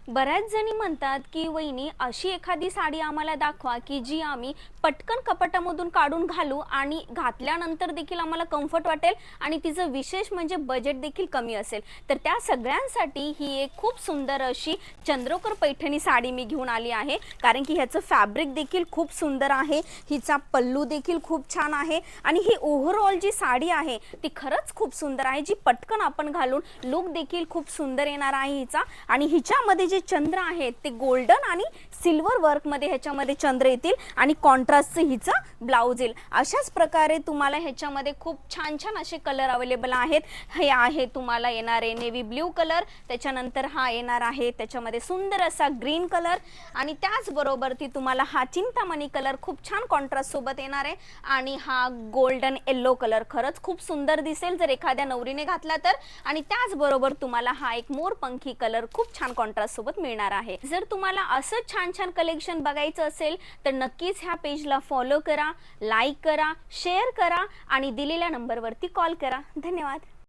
बऱ्याच जणी म्हणतात की वहिनी अशी एखादी साडी आम्हाला दाखवा की जी आम्ही पटकन कपाटामधून काढून घालू आणि घातल्यानंतर देखील आम्हाला कम्फर्ट वाटेल आणि तिचं विशेष म्हणजे बजेट देखील कमी असेल। तर त्या सगळ्यांसाठी ही एक खूप सुंदर अशी चंद्रकोर पैठणी साडी मी घेऊन आली आहे, कारण की ह्याचं फॅब्रिक देखील खूप सुंदर आहे, हिचा पल्लू देखील खूप छान आहे आणि ही ओव्हरऑल जी साडी आहे ती खरंच खूप सुंदर आहे, जी पटकन आपण घालून लुक देखील खूप सुंदर येणार आहे हिचा। आणि हिच्यामध्ये जे चंद्र आहेत ते गोल्डन आणि सिल्वर वर्क मध्ये ह्याच्यामध्ये चंद्र येतील आणि कॉन्ट्रास्टचं हिचं ब्लाउज येईल। अशाच प्रकारे तुम्हाला ह्याच्यामध्ये खूप छान छान असे कलर अवेलेबल आहेत। हे आहे तुम्हाला येणारे नेव्ही ब्ल्यू कलर, त्याच्यानंतर हा येणार आहे त्याच्यामध्ये सुंदर असा ग्रीन कलर आणि त्याचबरोबर ती तुम्हाला हा चिंतामणी कलर खूप छान कॉन्ट्रास्ट सोबत येणार आहे आणि हा गोल्डन येलो कलर खरंच खूप सुंदर दिसेल जर एखाद्या नवरीने घातला तर। आणि त्याचबरोबर तुम्हाला हा एक मोरपंखी कलर खूप छान कॉन्ट्रास्ट सोबत मिळणार आहे। जर तुम्हाला असं छान छान कलेक्शन बघायचं असेल तर नक्कीच ह्या पेजला फॉलो करा, लाईक करा, शेअर करा आणि दिलेल्या नंबरवरती कॉल करा। धन्यवाद।